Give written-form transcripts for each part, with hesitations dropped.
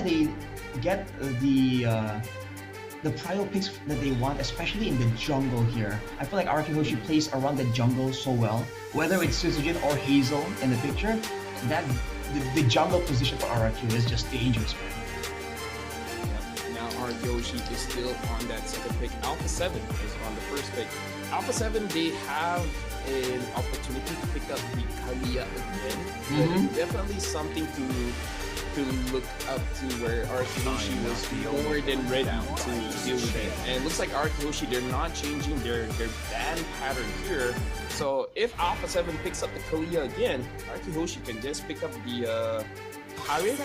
they get the prio picks that they want, especially in the jungle here. I feel like Arkihoshi plays around the jungle so well. Whether it's Suzujin or Hazel in the picture, that the jungle position for RRQ is just dangerous, man. Now Arkihoshi is still on that second pick. Alpha 7 is on the first pick. Alpha 7, they have an opportunity to pick up the Kalia again. But it's definitely something to look up to, where Arkihoshi was more than ready to deal with it. And it looks like Arkihoshi, they're not changing their ban pattern here. So if Alpha 7 picks up the Kalia again, Arkihoshi can just pick up the Harith.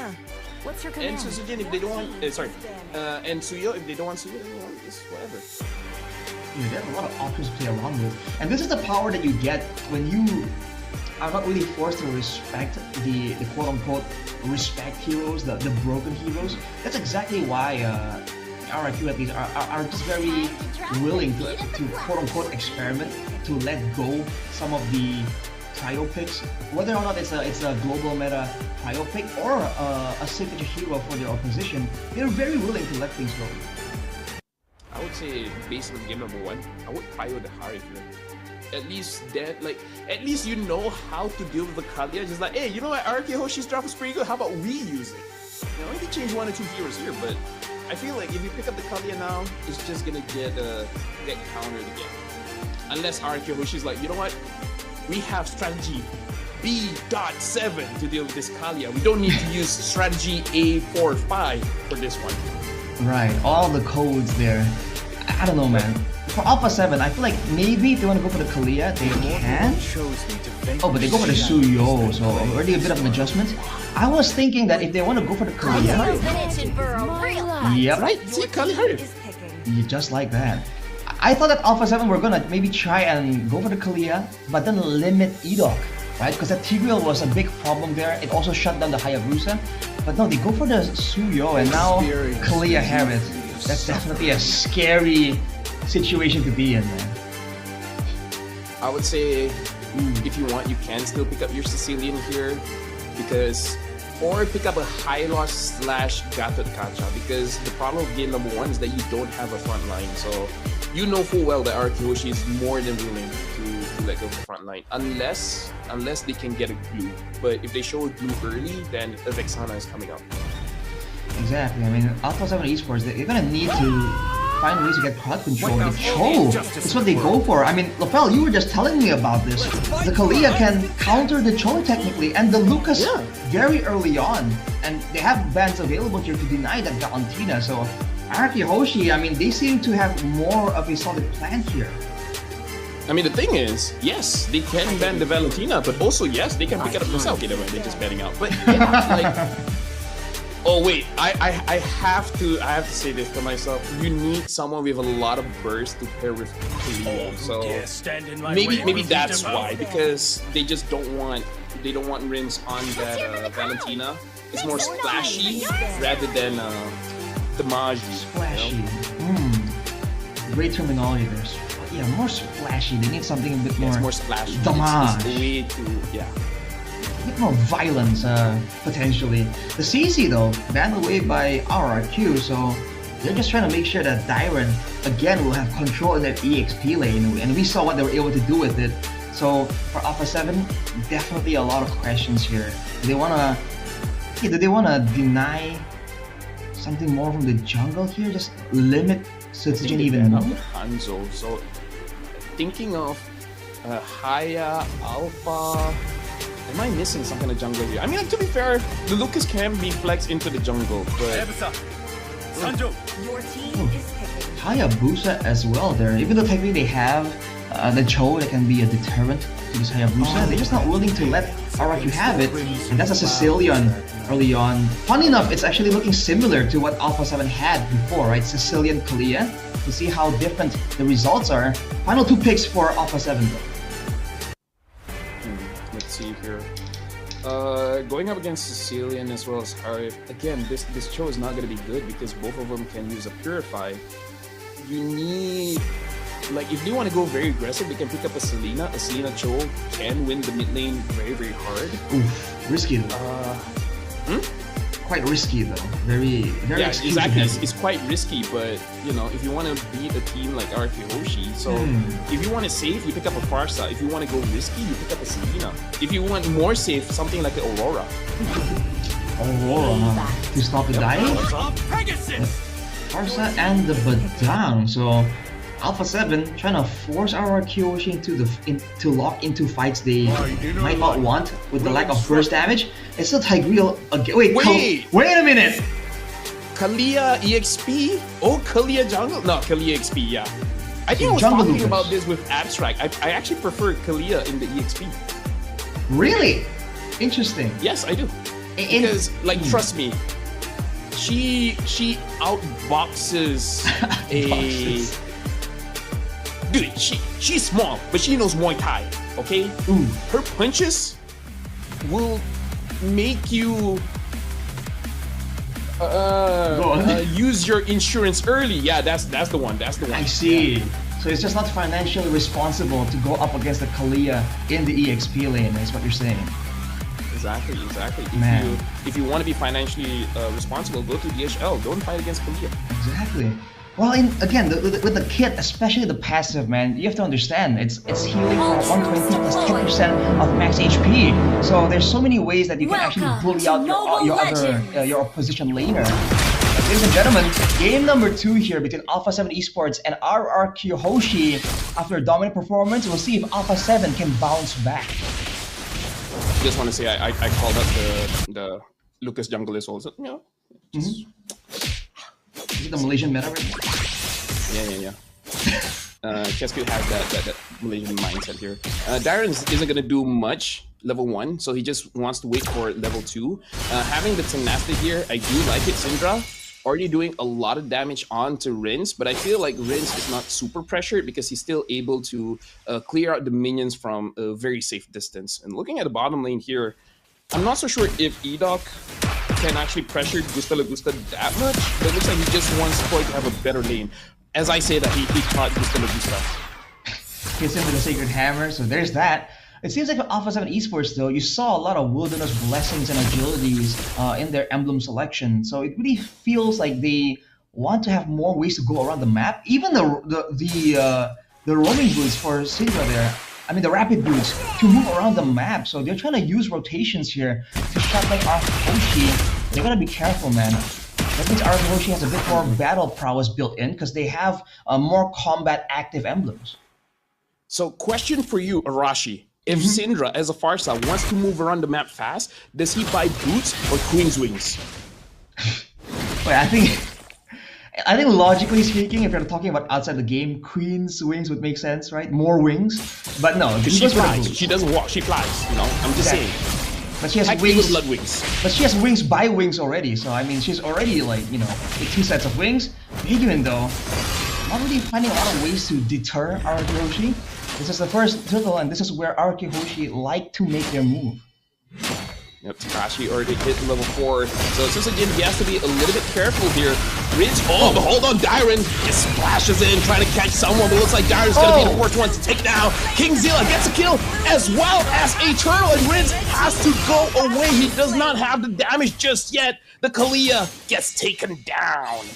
What's your command? And Suzujin if they don't want, and Suyo if they don't want Suyo, just whatever. Yeah, they have a lot of options to play around with. And this is the power that you get when you are not really forced to respect the quote-unquote respect heroes, the broken heroes. That's exactly why RRQ at least are just very willing to quote-unquote experiment, to let go some of the trio picks, whether or not it's a global meta trio pick or a signature hero for their opposition. They're very willing to let things go. I would say, based on game number 1, I would prio the Harith here. At least you know how to deal with the Kalia. Just like, hey, you know what, Arkihoshi's drop is pretty good, how about we use it? You know, we can change 1 or 2 heroes here, but I feel like if you pick up the Kalia now, it's just gonna get countered again. Unless Arkihoshi's like, you know what, we have strategy B.7 to deal with this Kalia. We don't need to use strategy A45 for this one. Right, all the codes there. I don't know, man. For Alpha 7, I feel like maybe if they want to go for the Kalia, they can. Oh, but they go for the Suyo, so already a bit of an adjustment. I was thinking that if they want to go for the Kalia... Yep. Right, see, Kalia. Just like that. I thought that Alpha 7 were gonna maybe try and go for the Kalia, but then limit Edok, right? Because that Tigreal was a big problem there. It also shut down the Hayabusa. But no, they go for the Suyo, and now Kalia Harith. That's definitely a scary situation to be in, man. I would say, if you want, you can still pick up your Sicilian here, or pick up a Hylos / Gatot Kacha, because the problem with game number 1 is that you don't have a front line. So you know full well that Arkihoshi is more than willing to let go of the front line, unless they can get a glue. But if they show a glue early, then a Vexana is coming up. Exactly. I mean, Alpha 7 Esports, they're gonna need to find ways to get crowd control. The Cho, that's what they go for. I mean, Lofel, you were just telling me about this. The Kalia can counter the Cho technically, and the Lucas very early on. And they have bans available here to deny that Valentina. So Arkihoshi, I mean, they seem to have more of a solid plan here. I mean, the thing is, yes, they can ban the Valentina, but also, yes, they can pick it up themselves. Okay, they're just banning out. But yeah, like... Oh wait, I have to say this to myself. You need someone with a lot of burst to pair with Kalia. So maybe that's why, because they just don't want Rins on that Valentina. It's more splashy rather than the Magi. Splashy. Great terminology there. Yeah, more splashy. They need something a bit more. It's more splashy. Damage. It's the way to a bit more violence, potentially. The CC though, banned away by RRQ, so they're just trying to make sure that Dyron again will have control in that EXP lane, and we saw what they were able to do with it. So for Alpha 7, definitely a lot of questions here. Do they wanna deny something more from the jungle here? Just limit Suzujin even more? Hanzo. So thinking of Haya, Alpha. Am I missing some kind of jungle here? I mean, to be fair, the Lucas can be flexed into the jungle, but... Your team is picking. Hayabusa as well there. Even though technically they have the Cho that can be a deterrent to this Hayabusa, they're just not willing to let RRQ have it. And that's a Sicilian early on. Funny enough, it's actually looking similar to what Alpha 7 had before, right? Sicilian Kalia. To see how different the results are. Final 2 picks for Alpha 7 though. Let's see here. Going up against Sicilian as well as Harith. Again, this Cho is not going to be good because both of them can use a Purify. You need... Like, if they want to go very aggressive, they can pick up a Selena. A Selena Cho can win the mid lane very, very hard. Oof, risky. quite risky though. Very Yeah, execution exactly. heavy. It's quite risky, but you know, if you want to beat a team like Arkihoshi, so if you want to save, you pick up a Farsa. If you want to go risky, you pick up a Selena. If you want more safe, something like an Aurora. Aurora, huh? To stop the dying? Farsa and the Badang. So Alpha 7 trying to force our Kyoshi to lock into fights they might not want with the lack of burst damage. It's still Tigreal again. Wait a minute! Kalia EXP? Oh, Kalia Jungle? No, Kalia EXP, yeah. I think I was Jungle talking Lucas. about this with Abstract. I actually prefer Kalia in the EXP. Really? Interesting. Yes, I do. In- Because, like, trust me, she outboxes a... Boxes. Dude, she's small, but she knows Muay Thai, okay? Ooh. Her punches will make you Go on. use your insurance early. Yeah, that's the one. That's the one. I see. So it's just not financially responsible to go up against the Kalia in the EXP lane, is what you're saying. Exactly. Man. If you want to be financially responsible, go to DHL. Don't fight against Kalia. Exactly. Well, with the kit, especially the passive, man, you have to understand it's healing for 120 plus 10% of max HP. So there's so many ways that you can actually bully out your opposition laner. Ladies and gentlemen, game number 2 here between Alpha 7 Esports and RRQ Hoshi. After a dominant performance, we'll see if Alpha 7 can bounce back. Just want to say I called up the Lucas Junglist also. You know, just, Is it the Malaysian meta right now? Yeah. Chesky has that Malaysian mindset here. Darren isn't gonna do much level 1, so he just wants to wait for level 2. Having the tenacity here, I do like it. Syndra already doing a lot of damage onto Rince, but I feel like Rince is not super pressured because he's still able to clear out the minions from a very safe distance. And looking at the bottom lane here, I'm not so sure if Edoc can actually pressure Gusta Lagusta that much, but it looks like he just wants Koi to have a better lane. As I say that, he caught Gusta Lagusta. Hits him with a Sacred Hammer, so there's that. It seems like for Alpha 7 Esports though, you saw a lot of Wilderness Blessings and Agilities in their emblem selection. So it really feels like they want to have more ways to go around the map. Even the roaming boots for Syndra there, I mean the rapid boots, to move around the map. So they're trying to use rotations here to shut like Arkihoshi. They gotta be careful, man. That means Arkihoshi has a bit more battle prowess built in because they have more combat active emblems. So question for you, Arashi. If Syndra, as a Farsa, wants to move around the map fast, does he buy boots or Queen's Wings? Wait, I think logically speaking, if you're talking about outside the game, Queen's Wings would make sense, right? More wings. But no, She flies. She doesn't walk. She flies. You know, I'm just saying. But she has Technically wings. blood wings. But she has wings by wings already. So I mean, she's already like, you know, with 2 sets of wings. Higuin though, not really finding a lot of ways to deter Arkihoshi. This is the first turtle, and this is where Arkihoshi like to make their move. Yep, Takashi already hit level 4. So since again, he has to be a little bit careful here. Ridge, but hold on, Dyron just splashes in, trying to catch someone, but looks like Dyron's gonna be the first one to take down. King Zilla gets a kill, as well as a turtle, and Ridge has to go away. He does not have the damage just yet. The Kalia gets taken down.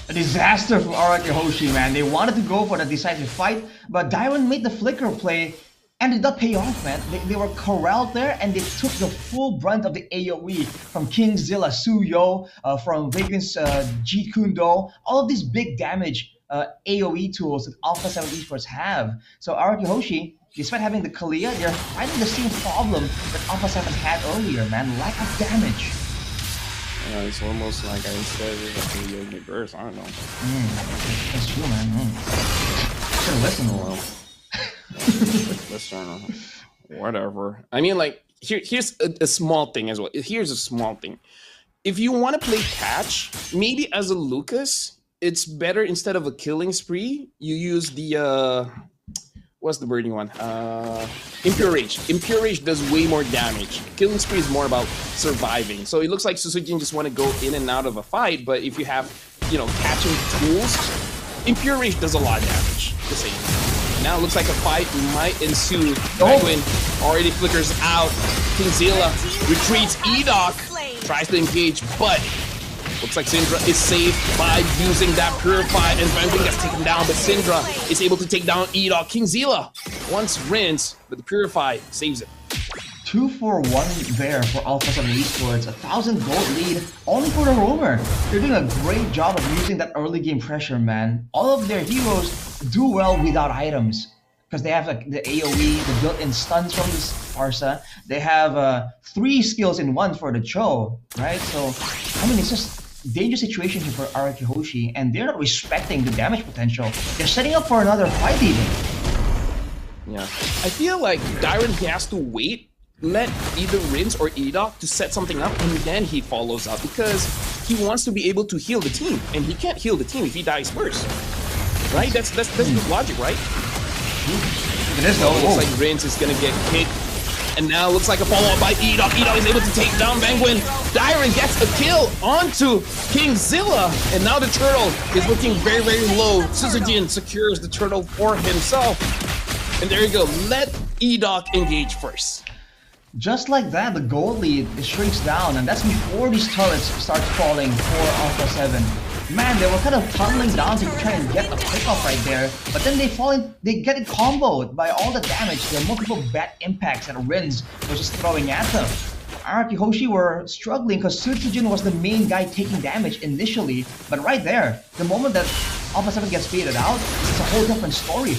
A disaster from Arkihoshi, man. They wanted to go for the decisive fight, but Dyron made the flicker play and did not pay off, man. They were corralled there and they took the full brunt of the AoE from King Zilla, Suyo, from Vagrant's Jeet Kune Do. All of these big damage AoE tools that Alpha 7 Esports have. So Arkihoshi, despite having the Kalia, they're finding the same problem that Alpha 7 had earlier, man. Lack of damage. It's almost like I said with the Yogi Burst. I don't know. That's true, man. Should've listened a while. Listen, whatever. I mean, like, here's a small thing as well. Here's a small thing. If you want to play catch, maybe as a Lucas, it's better instead of a killing spree, you use the what's the burning one? Impure Rage. Impure Rage does way more damage. Killing spree is more about surviving. So it looks like Susujin just want to go in and out of a fight, but if you have, you know, catching tools, Impure Rage does a lot of damage. Just saying. Now it looks like a fight might ensue. Penguin already flickers out. King Zilla retreats. Edoc tries to engage, but looks like Syndra is saved by using that Purify, and Vanguard gets taken down, but Syndra is able to take down Edok. KingZilla wants Rinse, but the Purify saves it. 2 for 1 there for Alpha 7 Esports. 1,000 gold lead only for the roamer. They're doing a great job of using that early game pressure, man. All of their heroes do well without items because they have like the AoE, the built-in stuns from this Parsa. They have 3 skills in 1 for the Cho, right? So, I mean, it's just dangerous situation here for Araki Hoshi, and they're not respecting the damage potential. They're setting up for another fight even. Yeah, I feel like Dyron, he has to wait, let either Rinse or Edok to set something up, and then he follows up because he wants to be able to heal the team, and he can't heal the team if he dies first. Right? That's the logic, right? It is though. Looks like Rinse is gonna get kicked, and now looks like a follow-up by Edok. Edok is able to take down Vanguard. Dyron gets a kill onto KingZilla, and now the turtle is looking very, very low. Suzujin secures the turtle for himself, and there you go. Let Edok engage first. Just like that, the gold lead shrinks down, and that's before these turrets start falling for Alpha 7. Man, they were kind of tunneling down to try and get a pickoff right there, but then they get it comboed by all the damage. There are multiple bad impacts that Rinse was just throwing at them. Araki Hoshi were struggling because Sutsujin was the main guy taking damage initially, but right there, the moment that Alpha 7 gets faded out, it's a whole different story.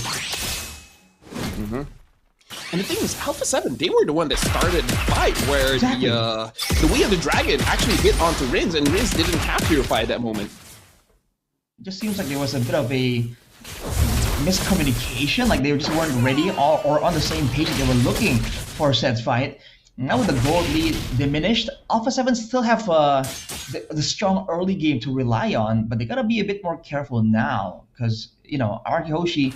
And the thing is, Alpha 7, they were the one that started the fight where exactly. The Way of the Dragon actually hit onto Rinse, and Rinse didn't have Purify at that moment. It just seems like there was a bit of a miscommunication, like they just weren't ready or on the same page that they were looking for said fight. Now with the gold lead diminished, Alpha 7 still have the strong early game to rely on, but they gotta be a bit more careful now, because, you know, Araki Hoshi,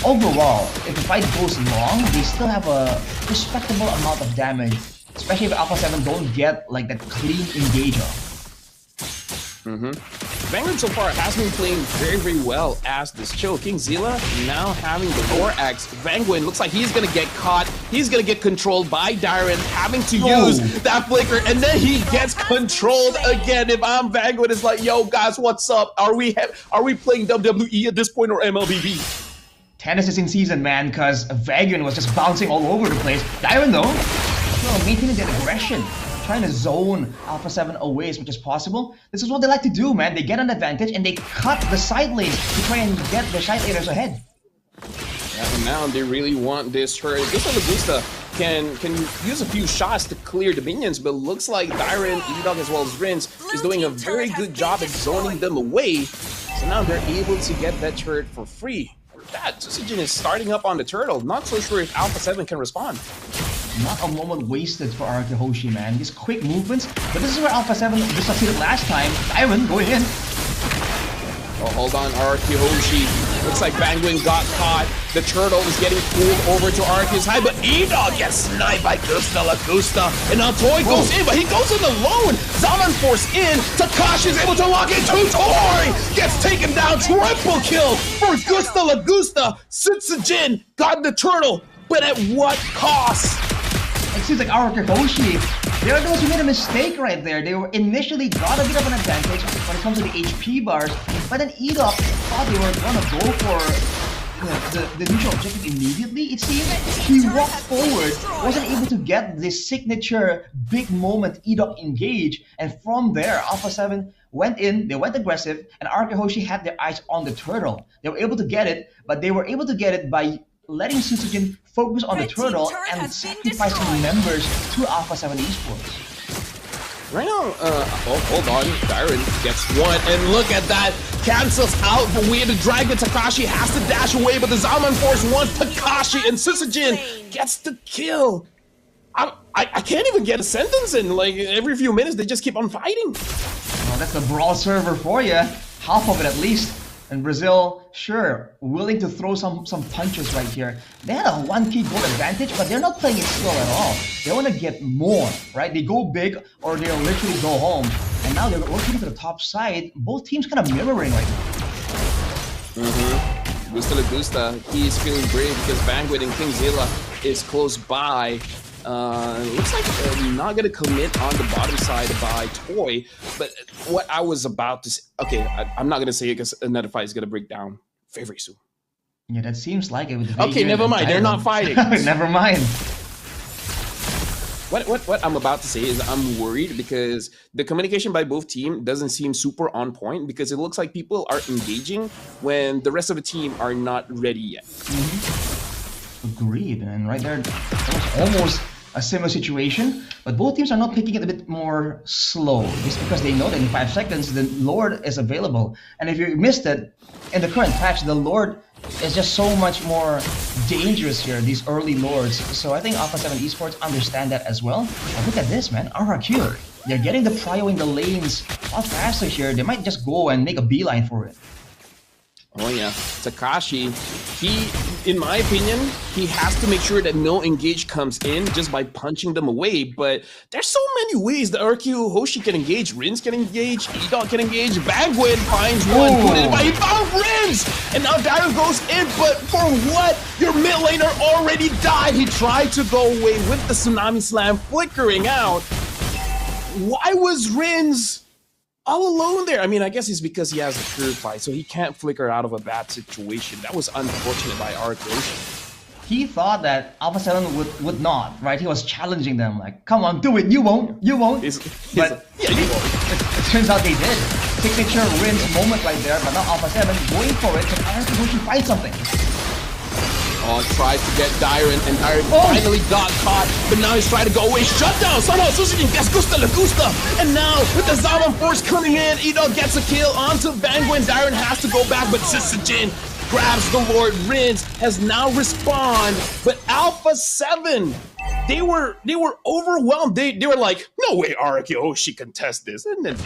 overall, if the fight goes long, they still have a respectable amount of damage, especially if Alpha 7 don't get like that clean engager. Vanguard so far has been playing very, very well as this Cho. KingZilla now having the War Axe. Vanguard looks like he's gonna get caught. He's gonna get controlled by Dyron, having to use that flicker, and then he gets controlled again. If I'm Vanguard, it's like, yo guys, what's up? Are we playing WWE at this point or MLBB? Tennis is in season, man, because Vanguard was just bouncing all over the place. Dyron though, maintaining that aggression, trying to zone Alpha 7 away as much as possible. This is what they like to do, man. They get an advantage and they cut the side lanes to try and get the side laners ahead. Yeah, and now they really want this hurt. Gusta can use a few shots to clear the minions, but looks like Dyron, Edok, as well as Rinse is doing a very good job at zoning them away. So now they're able to get that turret for free. That Suzujin is starting up on the turtle. Not so sure if Alpha 7 can respond. Not a moment wasted for Araki Hoshi, man. These quick movements, but this is where Alpha 7 just succeeded last time. Dyron going in. Oh, hold on, Araki Hoshi. Looks like Vanguard got caught. The turtle is getting pulled over to Araki's high, but Edok gets sniped by Gusta. And now Toy goes in, but he goes in alone. Zaman force in. Takashi is able to lock into Toy. Gets taken down. Triple kill for Gusta. Sutsujin got the turtle, but at what cost? It seems like Araki Hoshi, they're those who made a mistake right there. They were initially got a bit of an advantage when it comes to the HP bars, but then Edok thought they were gonna go for the neutral objective immediately. It seemed he walked forward, wasn't able to get this signature big moment Edok engage, and from there Alpha 7 went in, they went aggressive, and Araki Hoshi had their eyes on the turtle. They were able to get it, but they were able to get it by letting Sutsujin focus on the turtle and sacrificing members to Alpha 7 Esports. Right now, hold on, Dyron gets one, and look at that, cancels out the Way of the Dragon. Takashi has to dash away, but the Zaman Force wants Takashi, and Suzujin gets the kill. I can't even get a sentence in, like every few minutes they just keep on fighting. Well, that's the brawl server for you, half of it at least. And Brazil, sure, willing to throw some punches right here. They had a 1k goal advantage, but they're not playing it slow at all. They want to get more, right? They go big or they'll literally go home. And now they're working to the top side. Both teams kind of mirroring right now. Gusta, he is feeling brave because Vanguard and KingZilla is close by. Looks like not gonna commit on the bottom side by Toy, but what I was about to say, okay, I'm not gonna say it because another fight is gonna break down very soon. Yeah, that seems like it with the Okay, never mind. They're not fighting. Never mind. What I'm about to say is I'm worried because the communication by both team doesn't seem super on point because it looks like people are engaging when the rest of the team are not ready yet. Agreed, and right there, that was almost a similar situation, but both teams are not taking it a bit more slow just because they know that in 5 seconds the Lord is available. And if you missed it, in the current patch, the Lord is just so much more dangerous here, these early Lords. So I think Alpha 7 Esports understand that as well. But look at this, man, RRQ. They're getting the prio in the lanes a lot faster here. They might just go and make a beeline for it. Oh yeah, Takashi, in my opinion, he has to make sure that no engage comes in just by punching them away, but there's so many ways that RQ Hoshi can engage, Rins can engage, E-Dog can engage, Bagwin finds one, put it by, he found Rins! And now Darren goes in, but for what? Your mid laner already died! He tried to go away with the Tsunami Slam flickering out. Why was Rins all alone there? I mean, I guess it's because he has the purify, so he can't flicker out of a bad situation. That was unfortunate by RQ. He thought that Alpha 7 would not, right? He was challenging them, like, come on, do it, you won't. Yeah, you won't. It turns out they did. Signature wins moment right there, but now Alpha 7 going for it, so RQ should find something. Oh, tries to get Dyron, and Dyron finally got caught, but now he's trying to go away. Shutdown! Somehow Susujin gets Gusta La Gusta, and now with the Zaman Force coming in, Edo gets a kill onto Vanguard. Dyron has to go back, but Susujin grabs the Lord. Rins has now respawned, but Alpha 7, they were overwhelmed. They were like, no way RKO, she can test this. And then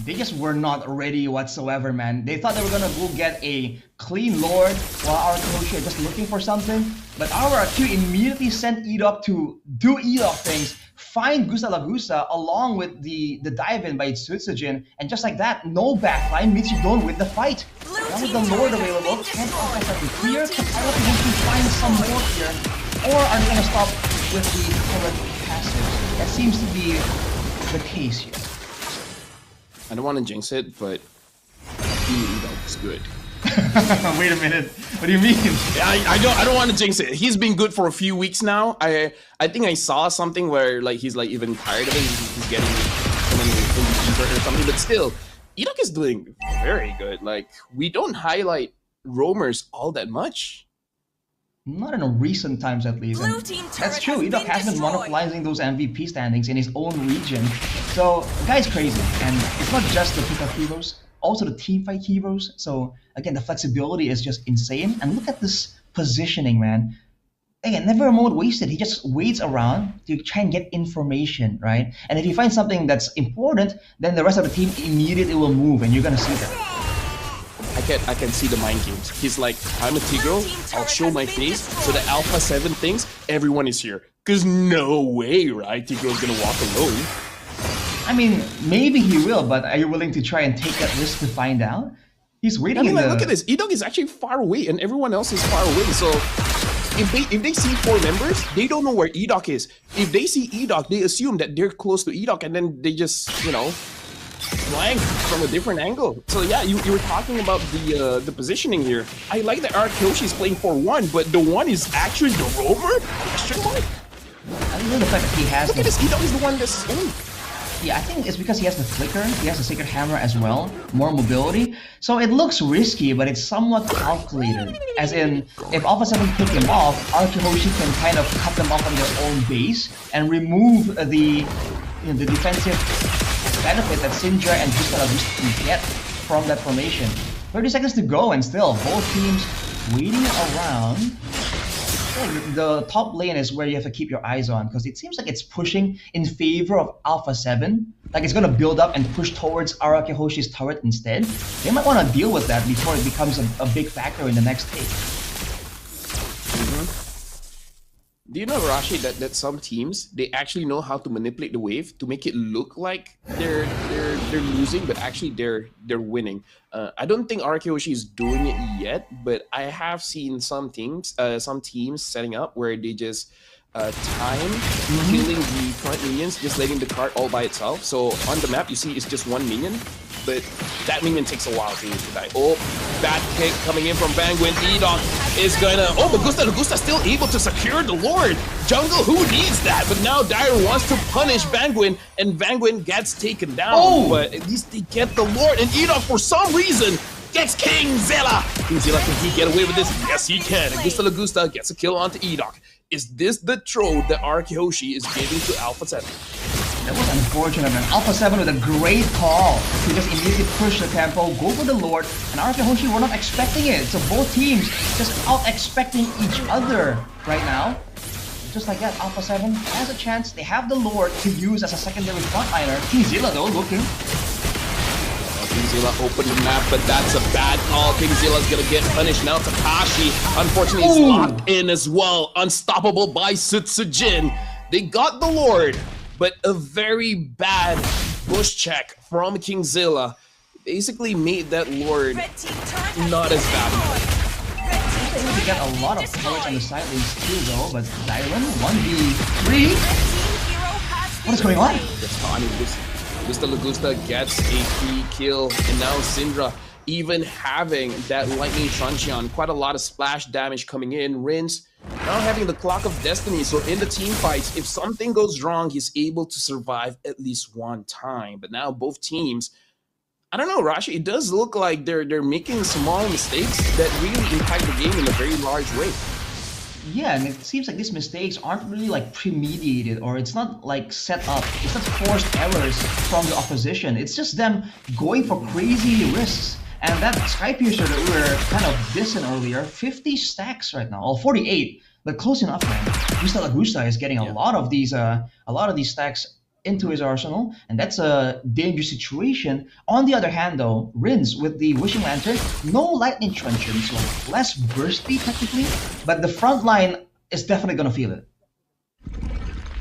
they just were not ready whatsoever, man. They thought they were gonna go get a clean Lord while our coach are just looking for something. But our RQ immediately sent Edok to do Edok things, find Gusta La Gusta along with the dive-in by Tsujin, and just like that, no backline means you don't win the fight. Now with the Lord available, can't Alpha have to clear? Can Alpha to find some more here? Or are they gonna stop with the current passive? That seems to be the case here. I don't want to jinx it, but Edok is good. Wait a minute. What do you mean? I don't want to jinx it. He's been good for a few weeks now. I think I saw something where like he's like even tired of it. He's getting injured or something. But still, Edok is doing very good. Like we don't highlight roamers all that much. Not in recent times, at least. That's true. Edok has been monopolizing those MVP standings in his own region. So, the guy's crazy. And it's not just the pickup heroes, also the teamfight heroes. So, again, the flexibility is just insane. And look at this positioning, man. Again, never a moment wasted. He just waits around to try and get information, right? And if he finds something that's important, then the rest of the team immediately will move, and you're going to see that. I can see the mind games. He's like, I'm a Tigro, I'll show my face so that Alpha 7 thinks everyone is here. Cause no way, right? Tigro's gonna walk alone. I mean, maybe he will, but are you willing to try and take that risk to find out? He's waiting. I mean, like, look at this. Edog is actually far away, and everyone else is far away. So if they see 4 members, they don't know where Edog is. If they see Edog, they assume that they're close to Edog, and then they just, you know, flank from a different angle. So yeah, you were talking about the positioning here. I like that Arkoshi is playing for 1, but the 1 is actually the rover? Question mark? I think the fact that he has. Look at this. Edog is the one that's in. Yeah, I think it's because he has the flicker, he has the Sacred Hammer as well, more mobility. So it looks risky, but it's somewhat calculated. As in, if Alpha 7 pick him off, Arkoshi can kind of cut them off on their own base and remove the defensive benefit that Syndra and Gusta La Gusta can get from that formation. 30 seconds to go, and still both teams waiting around. The top lane is where you have to keep your eyes on, because it seems like it's pushing in favor of Alpha 7. Like it's going to build up and push towards Araki Hoshi's turret instead. They might want to deal with that before it becomes a big factor in the next take. Do you know, Rashi, that some teams, they actually know how to manipulate the wave to make it look like they're losing, but actually they're winning. I don't think Arkeoshi is doing it yet, but I have seen some teams setting up where they just time killing the front minions, just letting the cart all by itself. So on the map, you see it's just one minion, but that minion takes a while to die. Oh, bad kick coming in from Vanguin. Edok is gonna... Oh, but Gusta still able to secure the Lord. Jungle, who needs that? But now Dire wants to punish Vanguin, and Vanguin gets taken down. Oh. But at least they get the Lord, and Edok, for some reason, gets King Zilla. King Zilla, can he get away with this? Yes, he can. And Gusta gets a kill onto Edok. Is this the throw that Arkihoshi is giving to Alpha 7? That was unfortunate, man. Alpha 7 with a great call to just immediately push the tempo, go for the Lord, and Arkihoshi were not expecting it. So both teams just out-expecting each other right now. Just like that, Alpha 7 has a chance. They have the Lord to use as a secondary frontliner. Kingzilla though, looking. Kingzilla opened the map, but that's a bad call. Kingzilla's gonna get punished now. Takashi, unfortunately, is locked in as well. Unstoppable by Sutsujin. They got the Lord, but a very bad bush check from Kingzilla basically made that Lord not as valuable. They get a lot of coverage on the side lanes too though, but Dylan 1v3? What is going on? That's how I mean, Gusta Lagusta gets a key kill, and now Syndra, even having that Lightning Truncheon, quite a lot of splash damage coming in. Rinse now having the Clock of Destiny, so in the team fights, if something goes wrong, he's able to survive at least one time. But now both teams, I don't know, Rashi, it does look like they're making small mistakes that really impact the game in a very large way. Yeah, and it seems like these mistakes aren't really like premeditated, or it's not like set up. It's not forced errors from the opposition. It's just them going for crazy risks. And that Skypiercer that we were kind of dissing earlier, 50 stacks right now, or 48, but close enough, man. Gusta Lagusta is getting a lot of these stacks into his arsenal, and that's a dangerous situation. On the other hand though, Rins with the Wishing Lantern, no Lightning Truncheon, so less bursty technically, but the front line is definitely gonna feel it.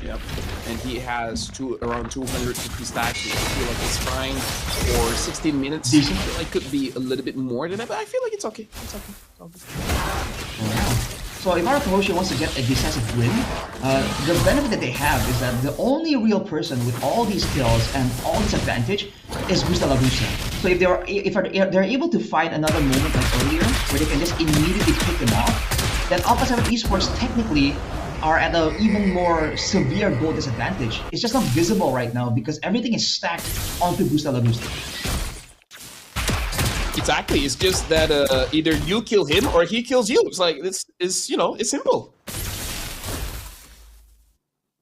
Yep, and he has around 250 stacks, which I feel like it's fine for 16 minutes. Decent. I feel like could be a little bit more than that, but I feel like it's okay. It's okay. It's all good. Wow. So if Arkihoshi wants to get a decisive win, the benefit that they have is that the only real person with all these kills and all this advantage is Gusta Lagusta. So if they're able to find another moment like earlier where they can just immediately pick them off, then Alpha 7 Esports technically are at an even more severe goal disadvantage. It's just not visible right now because everything is stacked onto Gusta Lagusta. Exactly. It's just that either you kill him or he kills you. It's like it's simple.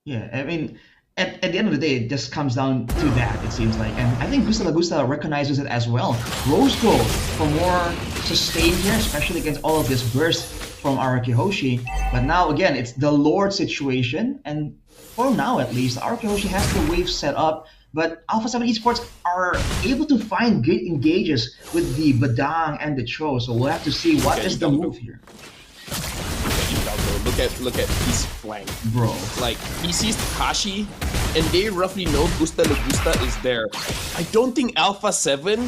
Yeah, I mean, at the end of the day, it just comes down to that, it seems like. And I think Gusta Lagusta recognizes it as well. Rose Gold for more sustain here, especially against all of this burst from Arkihoshi. But now, again, it's the Lord situation. And for now, at least, Arkihoshi has the wave set up. But Alpha 7 Esports are able to find good engages with the Badang and the Cho. So we'll have to see what is the move here. Look at his flank, bro. Like, he sees Takashi, and they roughly know Gusta Lagusta is there. I don't think Alpha 7.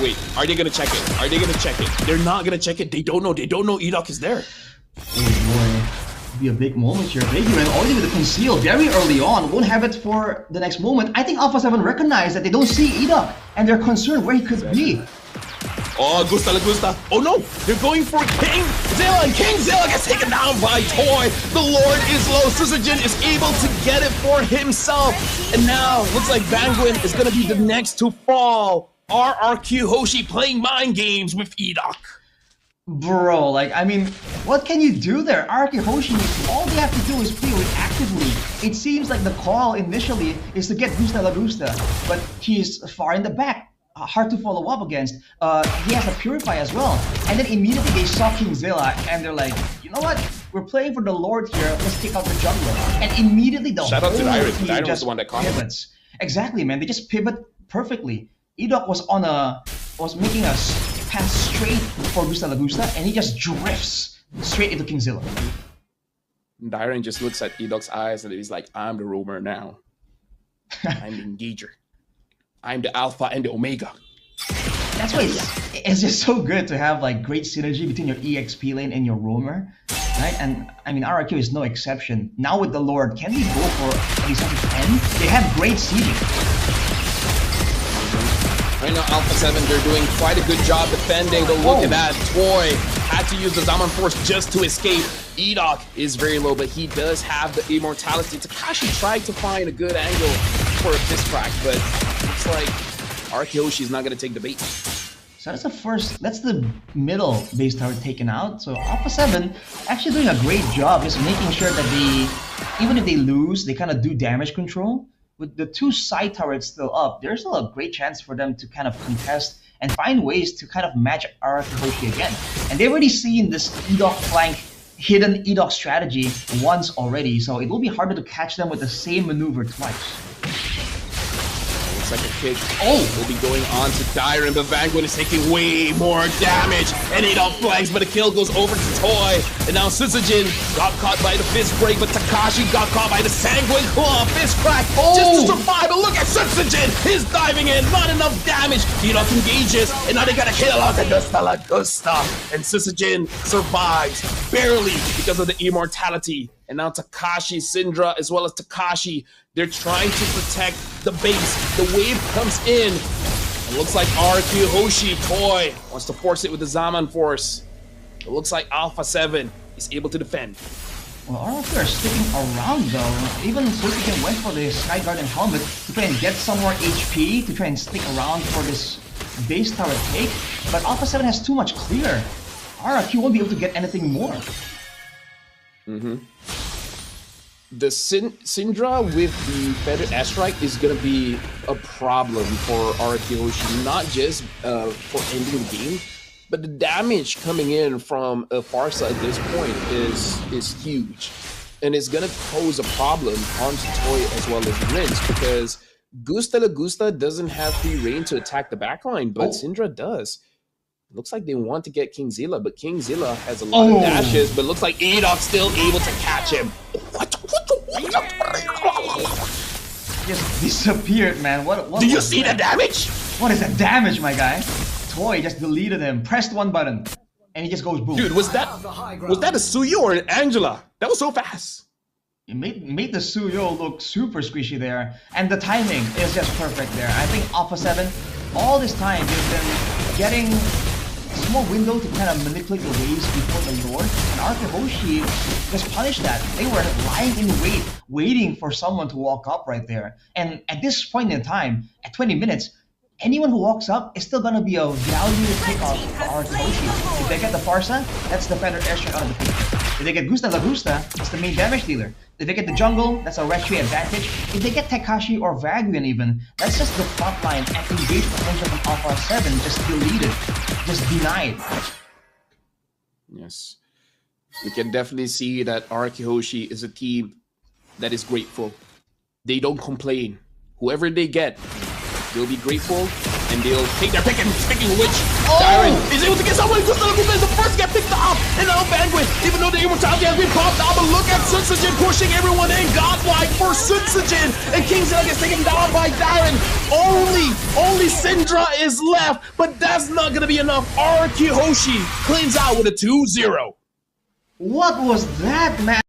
Wait, are they gonna check it? Are they gonna check it? They're not gonna check it. They don't know. They don't know Edok is there. Oh boy. Be a big moment here. Big and already with the conceal very early on. Won't have it for the next moment. I think Alpha 7 recognize that they don't see Edok and they're concerned where he could be. Oh, Gusta Lagusta. Oh no, they're going for King Zilla, and King Zilla gets taken down by Toy. The Lord is low. Suzujin is able to get it for himself. And now, looks like Vanguin is going to be the next to fall. Are Arkihoshi playing mind games with Edok? Bro, like, I mean, what can you do there? Arkihoshi, all they have to do is play reactively. It seems like the call initially is to get Gusta Lagusta, but he's far in the back. Hard to follow up against. He has a Purify as well. And then immediately they saw Kingzilla and they're like, you know what? We're playing for the Lord here. Let's take out the jungler. And immediately the Shout out to Iron. team Iron was just the one that caught pivots. Exactly, man. They just pivot perfectly. Edok was making a pass straight for Gusta Lagusta, and he just drifts straight into Kingzilla. Dyron just looks at Edok's eyes and he's like, I'm the roamer now. I'm the engager. I'm the alpha and the omega. That's why it's just so good to have like great synergy between your EXP lane and your roamer. right? And I mean, RRQ is no exception. Now with the Lord, can we go for at least up to 10? They have great seeding. Right now, Alpha 7, they're doing quite a good job defending. But look at that. Toy had to use the Zaman Force just to escape. Edok is very low, but he does have the immortality. Takashi tried to find a good angle for a fist crack, but looks like Arkeoshi's not going to take the bait. So that's the first, that's the middle base tower taken out. So Alpha 7 actually doing a great job just making sure that they, even if they lose, they kind of do damage control. With the 2 side turrets still up, there's still a great chance for them to kind of contest and find ways to kind of match Araki again. And they've already seen this Edok flank, hidden Edok strategy once already, so it will be harder to catch them with the same maneuver twice. Looks like a kick. Will be going on to Dyron, but Vanguard is taking way more damage. And Edok flags, but the kill goes over to Toy. And now Sutsujin got caught by the fist break, but Takashi got caught by the Sanguine Claw. Fist crack just to survive. But look at Sutsujin. He's diving in. Not enough damage. Edok engages, and now they got a kill out of Gusta. And Sutsujin survives barely because of the immortality. And now Takashi, Syndra, as well as Takashi, they're trying to protect the base. The wave comes in. It looks like RQ Hoshi Toy wants to force it with the Zaman Force. It looks like Alpha 7 is able to defend. Well, RQ are sticking around though. Even Suzuki went for the Sky Guardian helmet to try and get some more HP, to try and stick around for this base tower take. But Alpha 7 has too much clear. RQ won't be able to get anything more. The Syndra with the Feathered Astrike is going to be a problem for Araki, not just for ending the game, but the damage coming in from a Farsa at this point is huge. And it's going to pose a problem onto Toy as well as Rince, because Gusta Lagusta doesn't have free reign to attack the backline, but Syndra does. Looks like they want to get King Zilla, but King Zilla has a lot of dashes, but looks like Edok's still able to catch him. Just disappeared, man. What Do you see the damage? What is the damage, my guy? Toy just deleted him, pressed one button, and he just goes boom. Dude, was that a Suyo or an Angela? That was so fast. It made the Suyo look super squishy there, and the timing is just perfect there. I think Alpha 7, all this time, they've been getting a small window to kind of manipulate the waves before the Lord, and Arkehoshi just punished that. They were lying in wait, waiting for someone to walk up right there. And at this point in time, at 20 minutes, anyone who walks up is still going to be a value takeoff for Arkehoshi. If they get the Farsa, that's the Feathered Airstrike out of the picture. If they get Gusta Lagusta, it's the main damage dealer. If they get the jungle, that's a retry advantage. If they get Takashi or Vaguian even, that's just the front line, and engage potential from Alpha 7 just deleted, just denied. Yes. We can definitely see that Araki is a team that is grateful. They don't complain. Whoever they get, they'll be grateful, and they'll take their pick. And speaking of which, Dyron is able to get someone. Gusta Lagusta is the first to get picked off. And now Vanguard, even though the immortality has been popped out, but look at Sutsujin pushing everyone in. Godlike for Sutsujin. And King Zilla gets taken down by Dyron. Only Syndra is left, but that's not going to be enough. Araki cleans out with a 2-0. What was that, man?